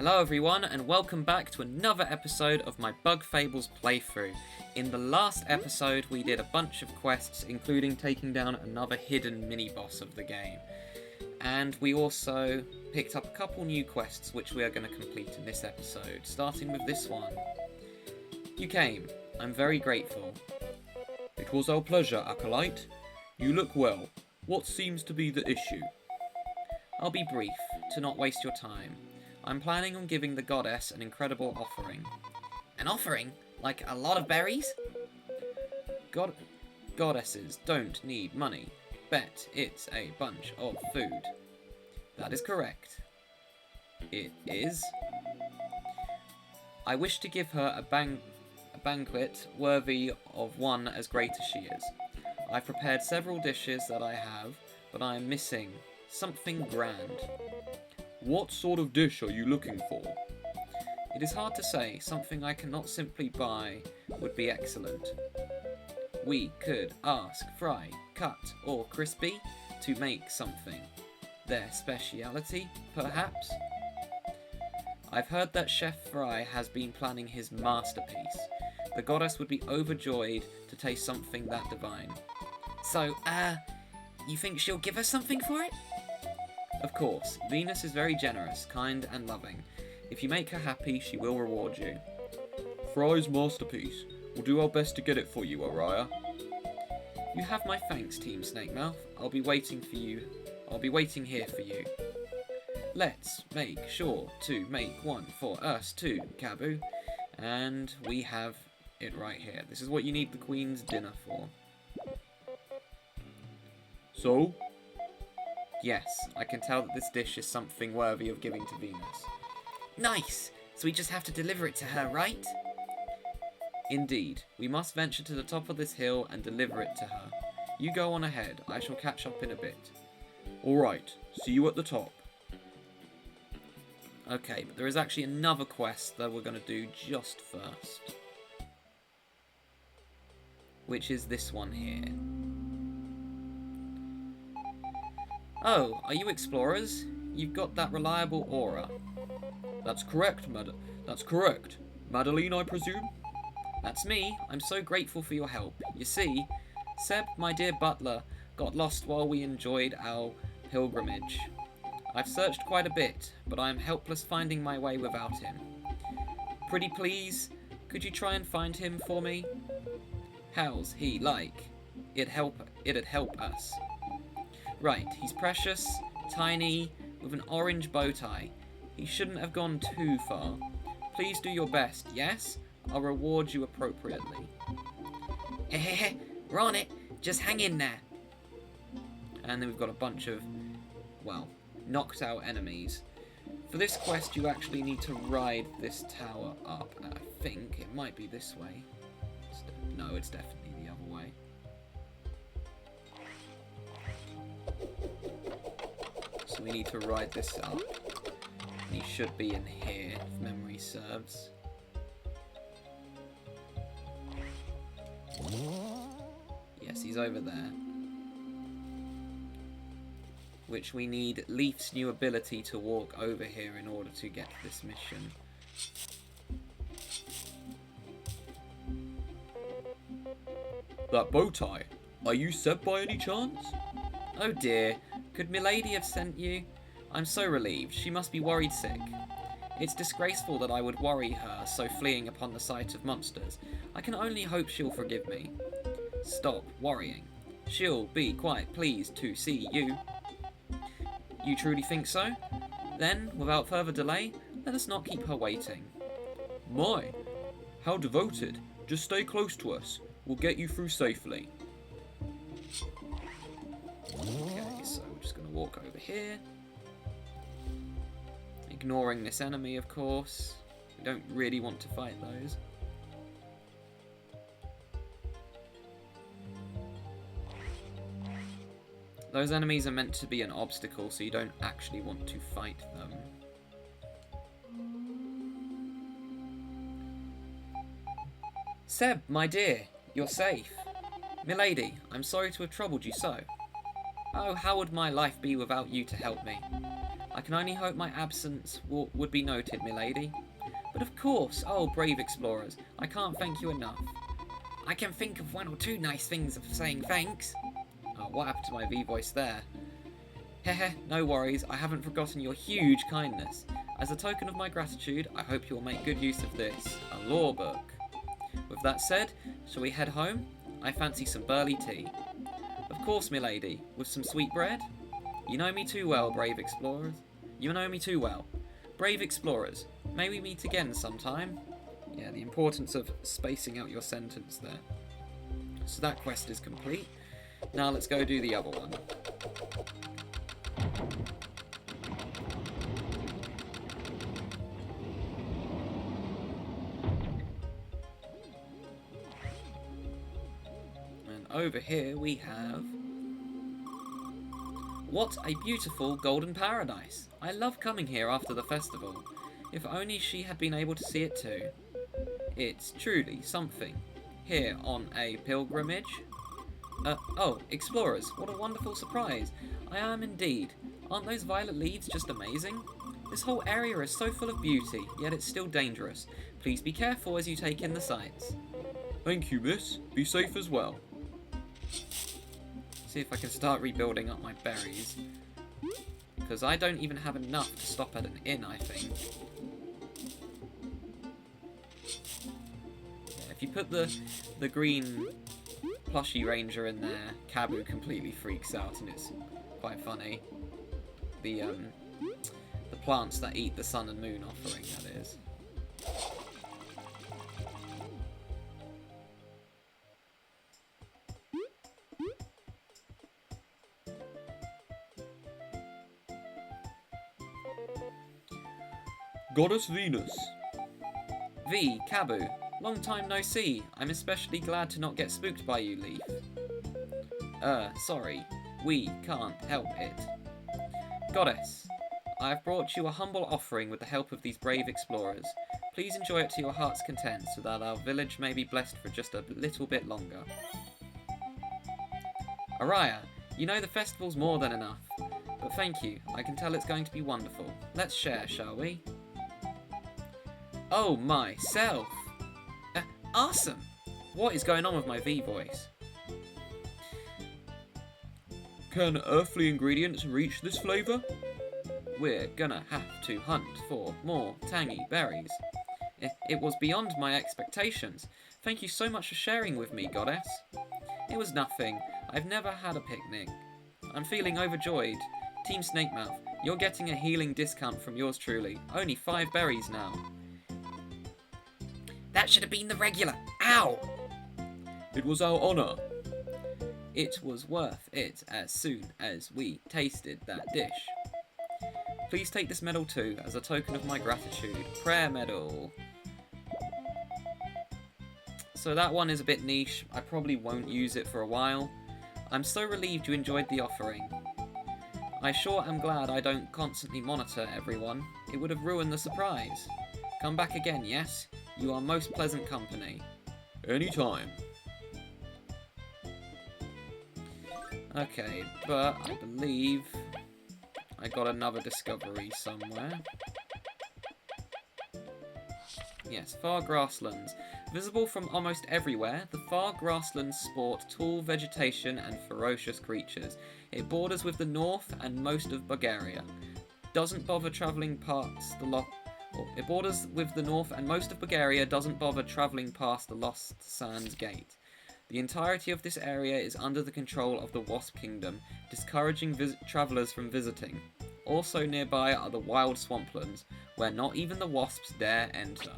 Hello everyone and welcome back to another episode of my Bug Fables playthrough. In the last episode we did a bunch of quests, including taking down another hidden mini-boss of the game. And we also picked up a couple new quests which we are going to complete in this episode, starting with this one. You came. I'm very grateful. It was our pleasure, Acolyte. You look well. What seems to be the issue? I'll be brief, to not waste your time. I'm planning on giving the goddess an incredible offering. An offering? Like a lot of berries? Goddesses don't need money. Bet it's a bunch of food. That is correct. It is. I wish to give her a banquet worthy of one as great as she is. I've prepared several dishes that I have, but I am missing something grand. What sort of dish are you looking for? It is hard to say. Something I cannot simply buy would be excellent. We could ask Fry, Cut, or Crispy to make something. Their speciality, perhaps? I've heard that Chef Fry has been planning his masterpiece. The goddess would be overjoyed to taste something that divine. So, you think she'll give us something for it? Of course, Venus is very generous, kind, and loving. If you make her happy, she will reward you. Fry's masterpiece. We'll do our best to get it for you, Araya. You have my thanks, Team Snakemouth. I'll be waiting here for you. Let's make sure to make one for us too, Kabu. And we have it right here. This is what you need the Queen's dinner for. So? Yes, I can tell that this dish is something worthy of giving to Venus. Nice! So we just have to deliver it to her, right? Indeed. We must venture to the top of this hill and deliver it to her. You go on ahead. I shall catch up in a bit. Alright, see you at the top. Okay, but there is actually another quest that we're going to do just first. Which is this one here. Oh, are you explorers? You've got that reliable aura. That's correct, That's correct. Madeline, I presume? That's me. I'm so grateful for your help. You see, Seb, my dear butler, got lost while we enjoyed our pilgrimage. I've searched quite a bit, but I am helpless finding my way without him. Pretty please, could you try and find him for me? How's he like? It'd help us. Right, he's precious, tiny, with an orange bow tie. He shouldn't have gone too far. Please do your best, yes? I'll reward you appropriately. Hehehe, we're on it. Just hang in there. And then we've got a bunch of, well, knocked out enemies. For this quest, you actually need to ride this tower up. I think it might be this way. No, it's definitely the other way. So we need to ride this up. And he should be in here, if memory serves. Yes, he's over there. Which we need Leaf's new ability to walk over here in order to get this mission. That bow tie. Are you Seb by any chance? Oh dear. Could Milady have sent you? I'm so relieved. She must be worried sick. It's disgraceful that I would worry her, so fleeing upon the sight of monsters. I can only hope she'll forgive me. Stop worrying. She'll be quite pleased to see you. You truly think so? Then, without further delay, let us not keep her waiting. My, how devoted. Just stay close to us. We'll get you through safely. Okay, so we're just going to walk over here. Ignoring this enemy, of course. We don't really want to fight those. Those enemies are meant to be an obstacle, so you don't actually want to fight them. Seb, my dear, you're safe. Milady, I'm sorry to have troubled you so. Oh, how would my life be without you to help me? I can only hope my absence would be noted, milady. But of course, oh, brave explorers, I can't thank you enough. I can think of one or two nice things of saying thanks. Oh, what happened to my V voice there? Hehe, no worries, I haven't forgotten your huge kindness. As a token of my gratitude, I hope you will make good use of this, a law book. With that said, shall we head home? I fancy some burley tea. Of course, milady, with some sweet bread? You know me too well, brave explorers. You know me too well. Brave explorers, may we meet again sometime? Yeah, the importance of spacing out your sentence there. So that quest is complete. Now let's go do the other one. And over here we have... What a beautiful golden paradise! I love coming here after the festival. If only she had been able to see it too. It's truly something. Here on a pilgrimage. Oh, explorers, what a wonderful surprise. I am indeed. Aren't those violet leaves just amazing? This whole area is so full of beauty, yet it's still dangerous. Please be careful as you take in the sights. Thank you, miss. Be safe as well. See if I can start rebuilding up my berries. Because I don't even have enough to stop at an inn, I think. Yeah, if you put the green plushy ranger in there, Kabu completely freaks out and it's quite funny. The plants that eat the sun and moon offering, that is. Goddess Venus. V, Kabu, long time no see. I'm especially glad to not get spooked by you, Leaf. Sorry. We can't help it. Goddess, I have brought you a humble offering with the help of these brave explorers. Please enjoy it to your heart's content so that our village may be blessed for just a little bit longer. Araya, you know the festival's more than enough. But thank you, I can tell it's going to be wonderful. Let's share, shall we? Oh, myself! Awesome! What is going on with my V voice? Can earthly ingredients reach this flavour? We're gonna have to hunt for more tangy berries. It was beyond my expectations. Thank you so much for sharing with me, Goddess. It was nothing. I've never had a picnic. I'm feeling overjoyed. Team Snakemouth, you're getting a healing discount from yours truly. Only 5 berries now. That should have been the regular. Ow! It was our honour. It was worth it as soon as we tasted that dish. Please take this medal too, as a token of my gratitude. Prayer medal. So that one is a bit niche. I probably won't use it for a while. I'm so relieved you enjoyed the offering. I sure am glad I don't constantly monitor everyone. It would have ruined the surprise. Come back again, yes? You are most pleasant company. Anytime. Okay, but I believe I got another discovery somewhere. Yes, far grasslands. Visible from almost everywhere, the far grasslands sport tall vegetation and ferocious creatures. It borders with the north and most of Bulgaria. Doesn't bother travelling past the It borders with the north and most of Bulgaria doesn't bother travelling past the Lost Sands Gate. The entirety of this area is under the control of the Wasp Kingdom, discouraging travellers from visiting. Also nearby are the wild swamplands, where not even the wasps dare enter.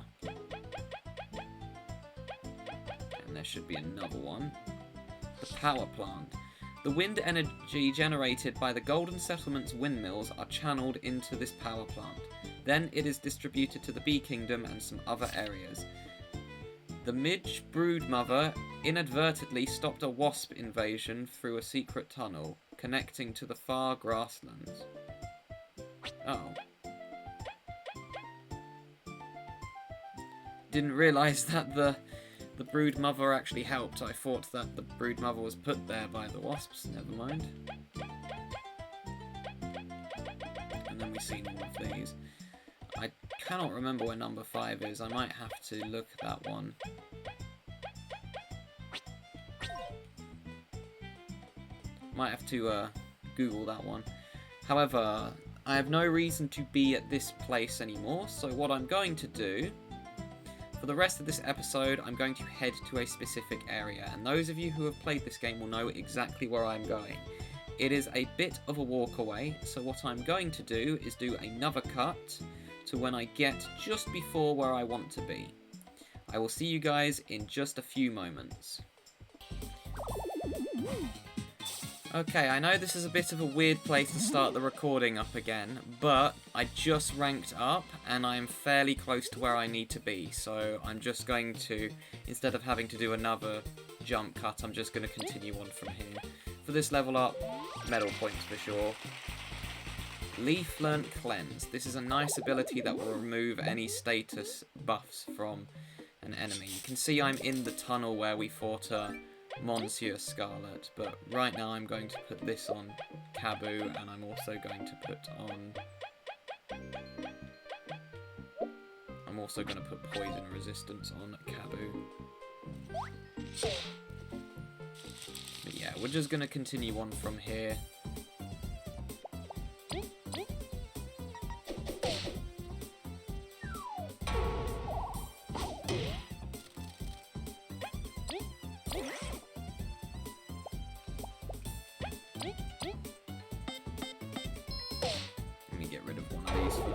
And there should be another one. The power plant. The wind energy generated by the Golden Settlement's windmills are channeled into this power plant. Then it is distributed to the Bee Kingdom and some other areas. The Midge broodmother inadvertently stopped a wasp invasion through a secret tunnel, connecting to the far grasslands. Oh. Didn't realise that the broodmother actually helped. I thought that the broodmother was put there by the wasps. Never mind. And then we seen all of these. I cannot remember where number 5 is. I might have to look at that one. Might have to Google that one. However, I have no reason to be at this place anymore, so what I'm going to do, for the rest of this episode, I'm going to head to a specific area, and those of you who have played this game will know exactly where I'm going. It is a bit of a walk away, so what I'm going to do is do another cut to when I get just before where I want to be. I will see you guys in just a few moments. Okay, I know this is a bit of a weird place to start the recording up again, but I just ranked up and I'm fairly close to where I need to be, so I'm just going to, instead of having to do another jump cut, I'm just going to continue on from here. For this level up, medal points for sure. Leaf Learnt Cleanse. This is a nice ability that will remove any status buffs from an enemy. You can see I'm in the tunnel where we fought Monsieur Scarlet, but right now I'm going to put this on Kabu, and I'm also going to put on... I'm also going to put Poison Resistance on Kabu. But yeah, we're just going to continue on from here. Let me get rid of one of these first.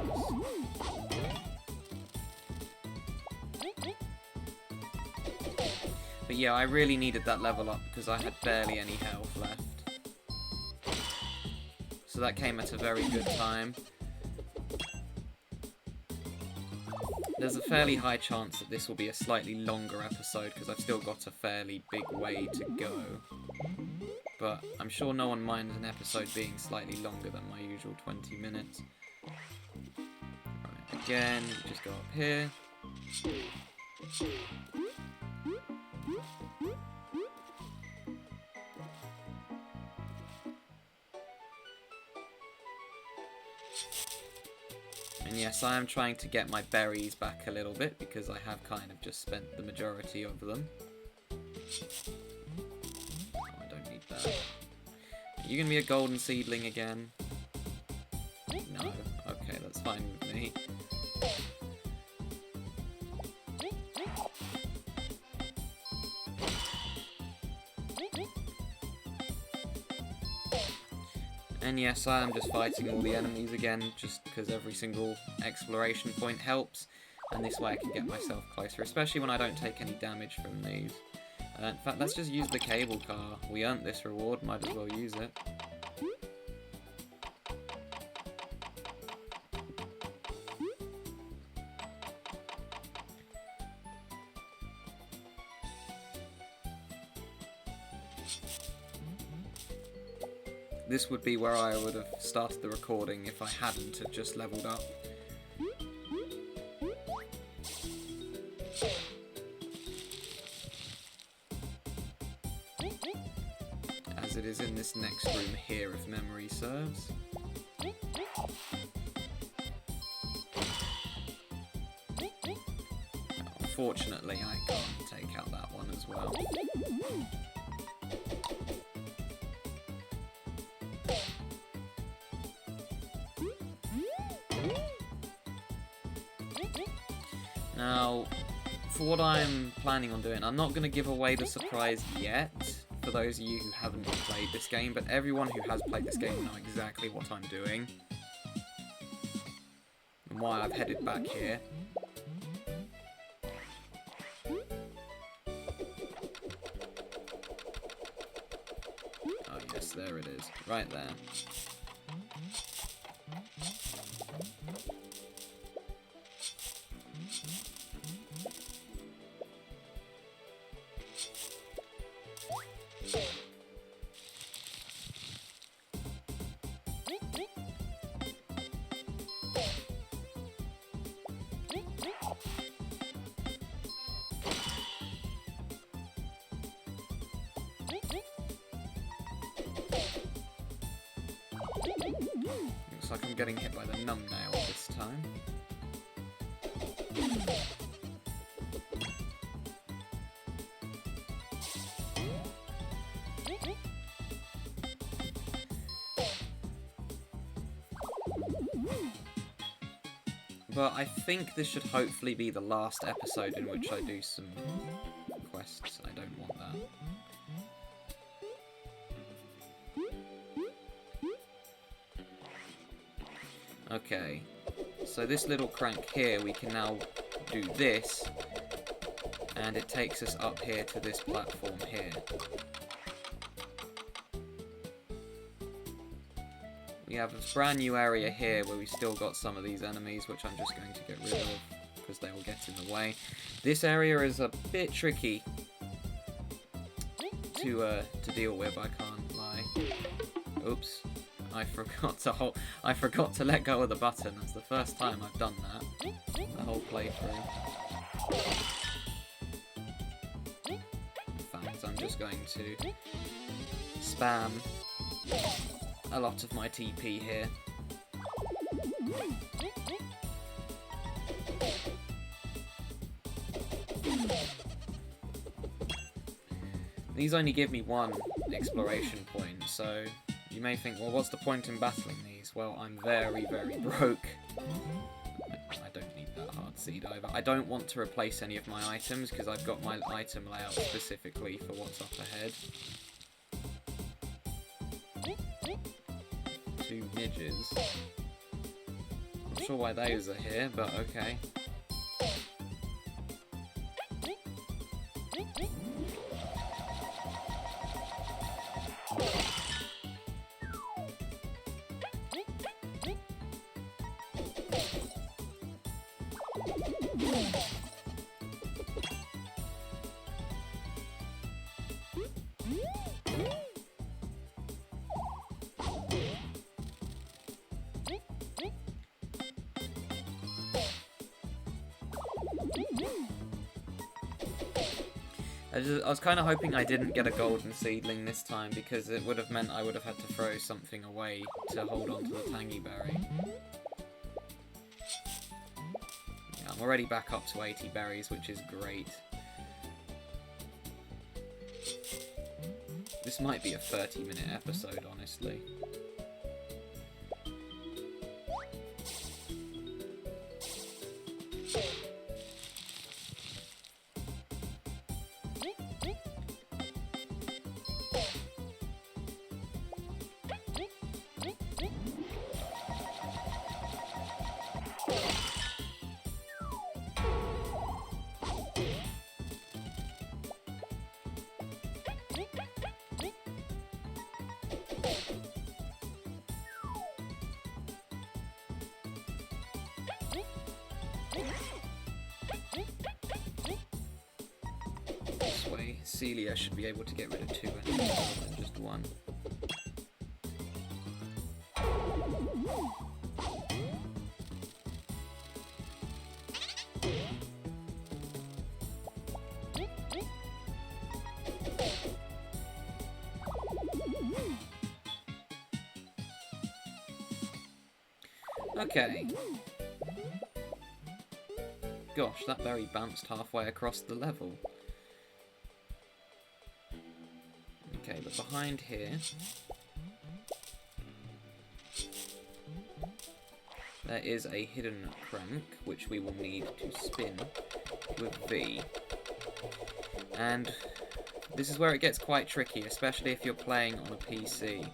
But yeah, I really needed that level up because I had barely any health left. So that came at a very good time. There's a fairly high chance that this will be a slightly longer episode because I've still got a fairly big way to go. But I'm sure no one minds an episode being slightly longer than my usual 20 minutes. Right, again, we just go up here. And yes, I am trying to get my berries back a little bit because I have kind of just spent the majority of them. Oh, I don't need that. Are you going to be a golden seedling again? No. Okay, that's fine with me. And yes, I am just fighting all the enemies again, just because every single exploration point helps, and this way I can get myself closer, especially when I don't take any damage from these. In fact, let's just use the cable car. We earned this reward, might as well use it. This would be where I would have started the recording if I hadn't have just leveled up. As it is in this next room here, if memory serves. Unfortunately, I can't take out that one as well. Now, for what I'm planning on doing, I'm not going to give away the surprise yet, for those of you who haven't played this game, but everyone who has played this game will know exactly what I'm doing. And why I've headed back here. Oh yes, there it is. Right there. looks like I'm getting hit by the numbnail this time. But I think this should hopefully be the last episode in which I do some quests. I don't want that. Okay, so this little crank here, we can now do this, and it takes us up here to this platform here. We have this brand new area here where we still got some of these enemies, which I'm just going to get rid of because they will get in the way. This area is a bit tricky to deal with, I can't lie. Oops. I forgot to let go of the button. That's the first time I've done that. The whole playthrough. In fact, I'm just going to spam a lot of my TP here. These only give me one exploration point, so you may think, well, what's the point in battling these? Well, I'm very, very broke. I don't need that hard seed either. I don't want to replace any of my items because I've got my item layout specifically for what's up ahead. 2 midges. Not sure why those are here, but okay. I was kind of hoping I didn't get a golden seedling this time because it would have meant I would have had to throw something away to hold on to the tangy berry. Yeah, I'm already back up to 80 berries, which is great. This might be a 30-minute episode, honestly. This way, Celia should be able to get rid of 2 enemies rather than just 1. Okay. Gosh, that berry bounced halfway across the level. Okay, but behind here, there is a hidden crank, which we will need to spin with V. And this is where it gets quite tricky, especially if you're playing on a PC.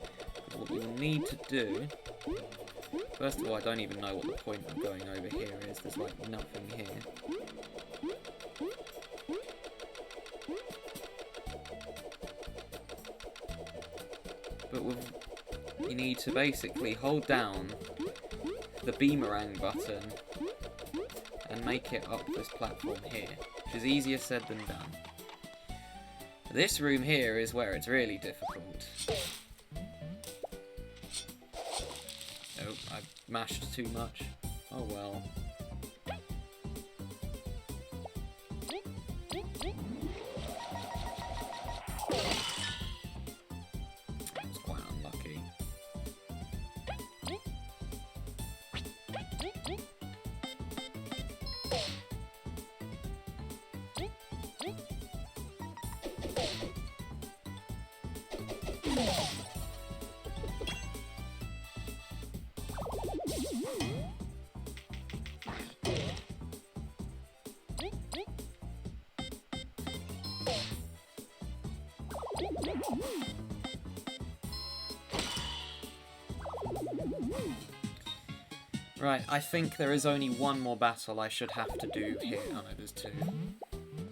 What you'll need to do... First of all, I don't even know what the point of going over here is. There's like nothing here. But you need to basically hold down the beamerang button and make it up this platform here, which is easier said than done. This room here is where it's really difficult. Oh, I mashed too much. Oh well. That was quite unlucky. Right, I think there is only one more battle I should have to do here. Oh no, there's two.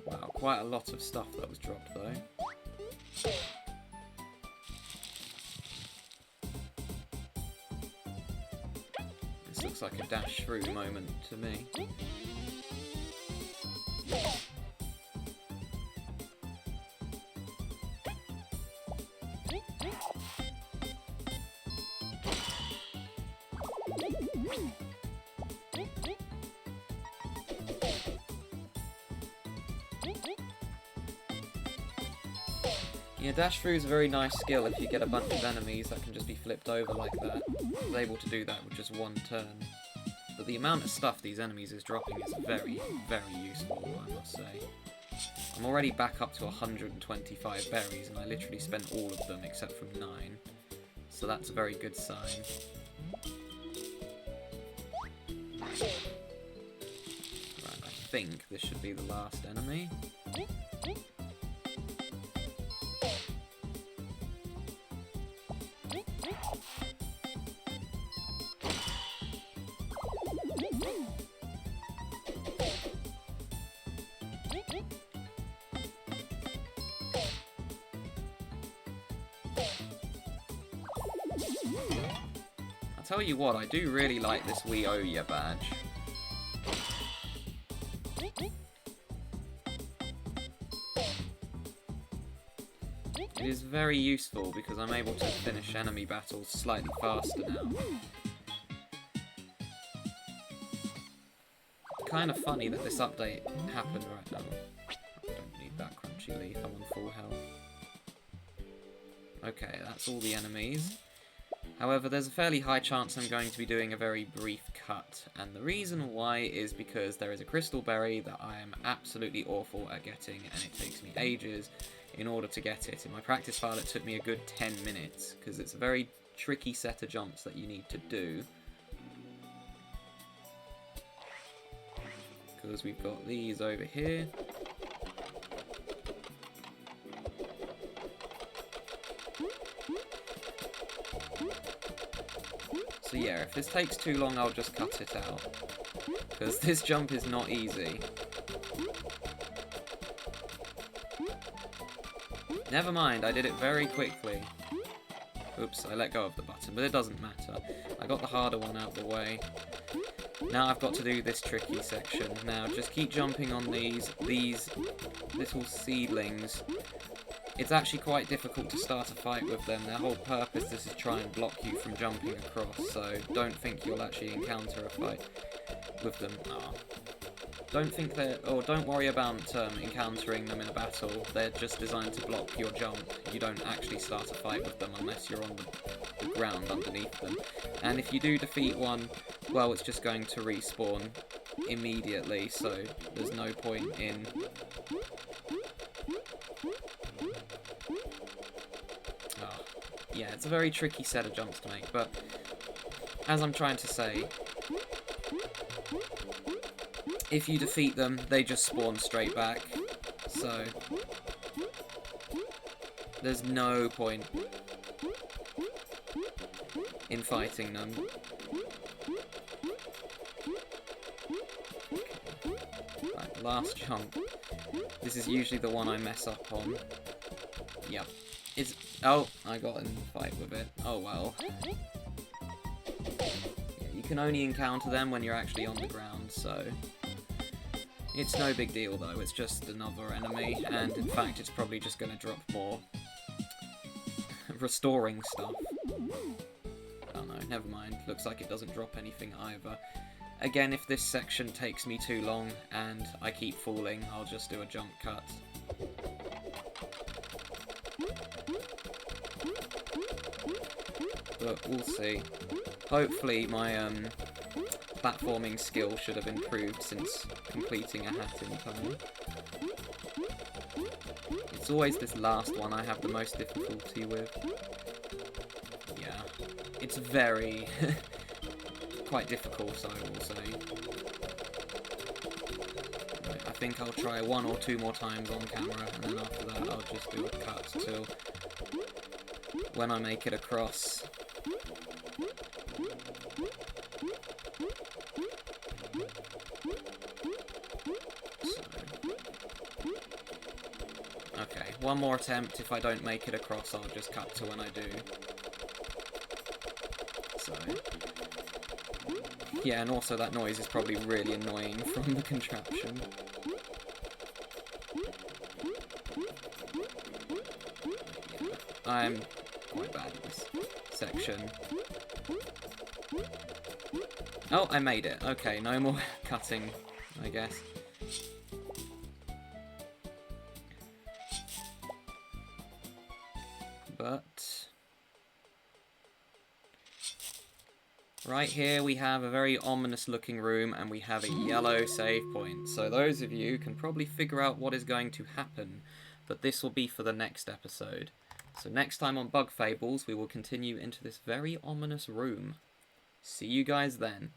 Wow, quite a lot of stuff that was dropped though. This looks like a dash through moment to me. Yeah, dash through is a very nice skill if you get a bunch of enemies that can just be flipped over like that. I was able to do that with just one turn. But the amount of stuff these enemies is dropping is very, very useful, I must say. I'm already back up to 125 berries, and I literally spent all of them except from 9. So that's a very good sign. Right, I think this should be the last enemy. I'll tell you what, I do really like this We Owe Ya badge. It is very useful because I'm able to finish enemy battles slightly faster now. Kind of funny that this update happened right now. I don't need that crunchy leaf, I'm on full health. Okay, that's all the enemies. However, there's a fairly high chance I'm going to be doing a very brief cut, and the reason why is because there is a crystal berry that I am absolutely awful at getting, and it takes me ages in order to get it. In my practice file it took me a good 10 minutes, because it's a very tricky set of jumps that you need to do. Because we've got these over here. So yeah, if this takes too long, I'll just cut it out. Because this jump is not easy. Never mind, I did it very quickly. Oops, I let go of the button, but it doesn't matter. I got the harder one out of the way. Now I've got to do this tricky section. Now just keep jumping on these little seedlings. It's actually quite difficult to start a fight with them. Their whole purpose is to try and block you from jumping across, so don't think you'll actually encounter a fight with them. Don't worry about encountering them in a battle. They're just designed to block your jump. You don't actually start a fight with them unless you're on the ground underneath them. And if you do defeat one, well, it's just going to respawn immediately, so there's no point in... Yeah, it's a very tricky set of jumps to make, but as I'm trying to say, if you defeat them, they just spawn straight back, so there's no point in fighting them. Right, last jump. This is usually the one I mess up on. Yep. Oh, I got in a fight with it. Oh well. Yeah, you can only encounter them when you're actually on the ground, so... It's no big deal though, it's just another enemy, and in fact it's probably just going to drop more restoring stuff. Oh no, never mind. Looks like it doesn't drop anything either. Again, if this section takes me too long and I keep falling, I'll just do a jump cut. But we'll see. Hopefully my platforming skill should have improved since completing a hat in time. It's always this last one I have the most difficulty with. Yeah, it's very quite difficult, I will say. Right, I think I'll try 1 or 2 more times on camera, and then after that I'll just do a cut till when I make it across. So. Okay, one more attempt. If I don't make it across, I'll just cut to when I do. So. Yeah, and also that noise is probably really annoying from the contraption. I'm quite bad at this section. Oh, I made it. Okay, no more cutting, I guess. But right here we have a very ominous looking room and we have a yellow save point. So those of you can probably figure out what is going to happen, but this will be for the next episode. So next time on Bug Fables we will continue into this very ominous room. See you guys then.